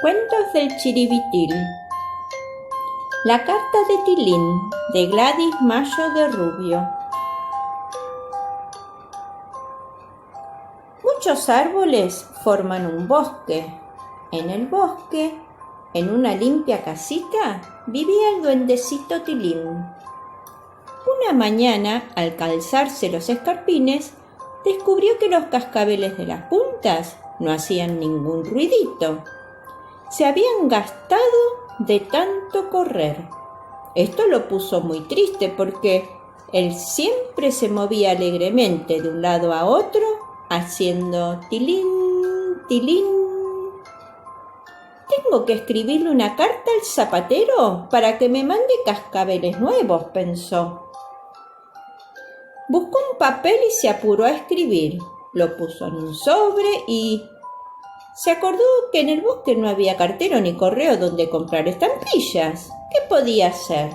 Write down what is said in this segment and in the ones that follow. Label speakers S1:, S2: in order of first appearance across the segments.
S1: Cuentos del Chiribitil. La carta de Tilín, de Gladys Mayo de Rubio. Muchos árboles forman un bosque. En el bosque, en una limpia casita, vivía el duendecito Tilín. Una mañana, al calzarse los escarpines, descubrió que los cascabeles de las puntas no hacían ningún ruidito. Se habían gastado de tanto correr. Esto lo puso muy triste porque él siempre se movía alegremente de un lado a otro, haciendo tilín, tilín. Tengo que escribirle una carta al zapatero para que me mande cascabeles nuevos, pensó. Buscó un papel y se apuró a escribir. Lo puso en un sobre y se acordó que en el bosque no había cartero ni correo donde comprar estampillas. ¿Qué podía hacer?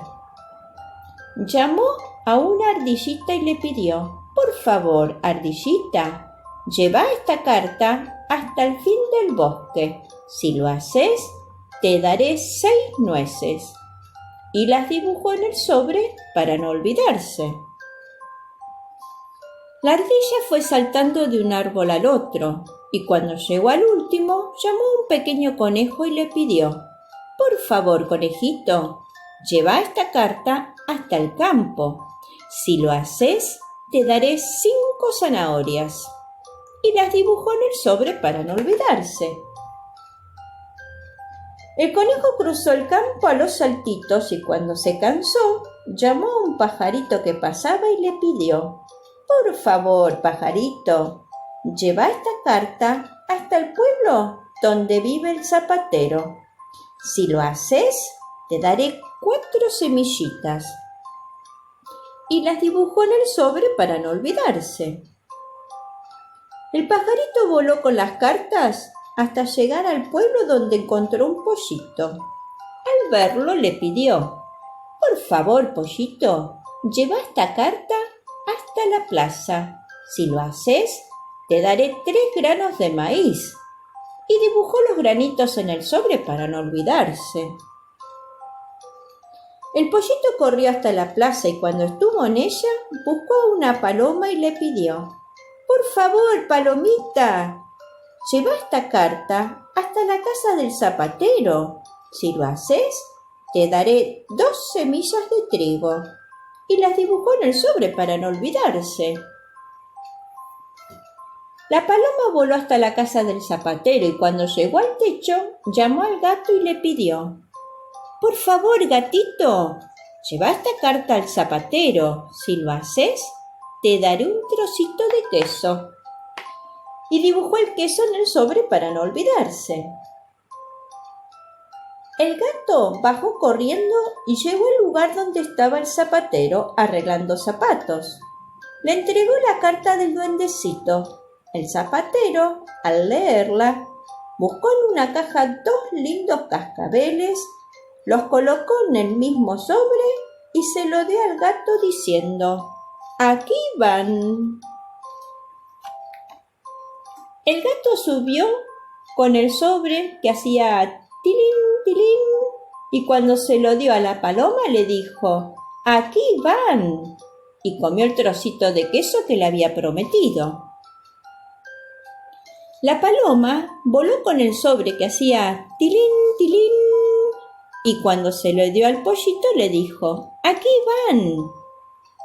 S1: Llamó a una ardillita y le pidió: por favor, ardillita, lleva esta carta hasta el fin del bosque. Si lo haces, te daré 6 nueces. Y las dibujó en el sobre para no olvidarse. La ardilla fue saltando de un árbol al otro, y cuando llegó al último, llamó a un pequeño conejo y le pidió: por favor, conejito, lleva esta carta hasta el campo. Si lo haces, te daré 5 zanahorias. Y las dibujó en el sobre para no olvidarse. El conejo cruzó el campo a los saltitos y cuando se cansó, llamó a un pajarito que pasaba y le pidió: por favor, pajarito, lleva esta carta hasta el pueblo donde vive el zapatero. Si lo haces, te daré 4 semillitas. Y las dibujó en el sobre para no olvidarse. El pajarito voló con las cartas hasta llegar al pueblo donde encontró un pollito. Al verlo le pidió: por favor, pollito, lleva esta carta hasta la plaza. Si lo haces, te daré 3 granos de maíz. Y dibujó los granitos en el sobre para no olvidarse. El pollito corrió hasta la plaza y cuando estuvo en ella, buscó a una paloma y le pidió: por favor, palomita, lleva esta carta hasta la casa del zapatero. Si lo haces, te daré 2 semillas de trigo. Y las dibujó en el sobre para no olvidarse. La paloma voló hasta la casa del zapatero y cuando llegó al techo, llamó al gato y le pidió: por favor, gatito, lleva esta carta al zapatero. Si lo haces, te daré un trocito de queso. Y dibujó el queso en el sobre para no olvidarse. El gato bajó corriendo y llegó al lugar donde estaba el zapatero arreglando zapatos. Le entregó la carta del duendecito. El zapatero, al leerla, buscó en una caja 2 lindos cascabeles, los colocó en el mismo sobre y se lo dio al gato diciendo: aquí van. El gato subió con el sobre que hacía tilín, tilín, y cuando se lo dio a la paloma le dijo: aquí van. Y comió el trocito de queso que le había prometido. La paloma voló con el sobre que hacía tilín, tilín, y cuando se lo dio al pollito le dijo: aquí van.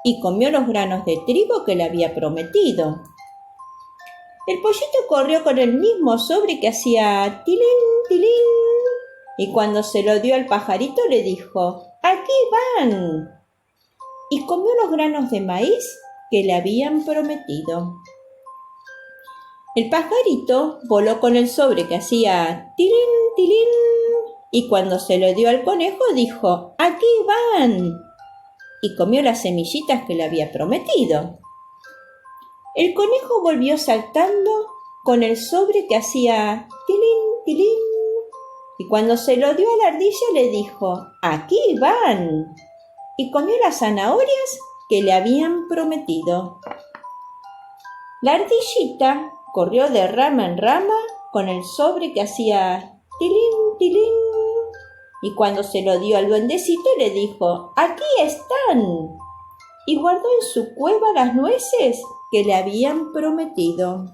S1: Y comió los granos de trigo que le había prometido. El pollito corrió con el mismo sobre que hacía tilín, tilín, y cuando se lo dio al pajarito le dijo: aquí van. Y comió los granos de maíz que le habían prometido. El pajarito voló con el sobre que hacía tilín, tilín, y cuando se lo dio al conejo dijo: aquí van. Y comió las semillitas que le había prometido. El conejo volvió saltando con el sobre que hacía tilín, tilín, y cuando se lo dio a la ardilla le dijo: aquí van. Y comió las zanahorias que le habían prometido. La ardillita corrió de rama en rama con el sobre que hacía tilín, tilín. Y cuando se lo dio al duendecito le dijo, aquí están. Y guardó en su cueva las nueces que le habían prometido.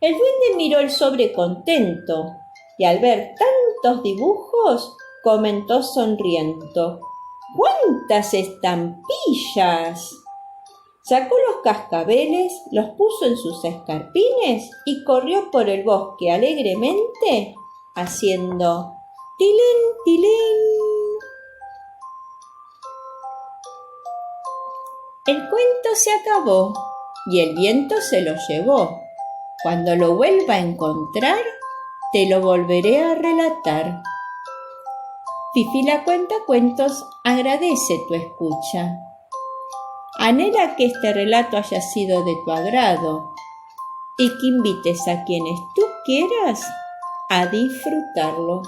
S1: El duende miró el sobre contento y al ver tantos dibujos comentó sonriendo, ¡cuántas estampillas! Sacó los cascabeles, los puso en sus escarpines y corrió por el bosque alegremente haciendo tilín, tilín. El cuento se acabó y el viento se lo llevó. Cuando lo vuelva a encontrar, te lo volveré a relatar. Fifi la Cuentacuentos agradece tu escucha. Anhela que este relato haya sido de tu agrado y que invites a quienes tú quieras a disfrutarlo.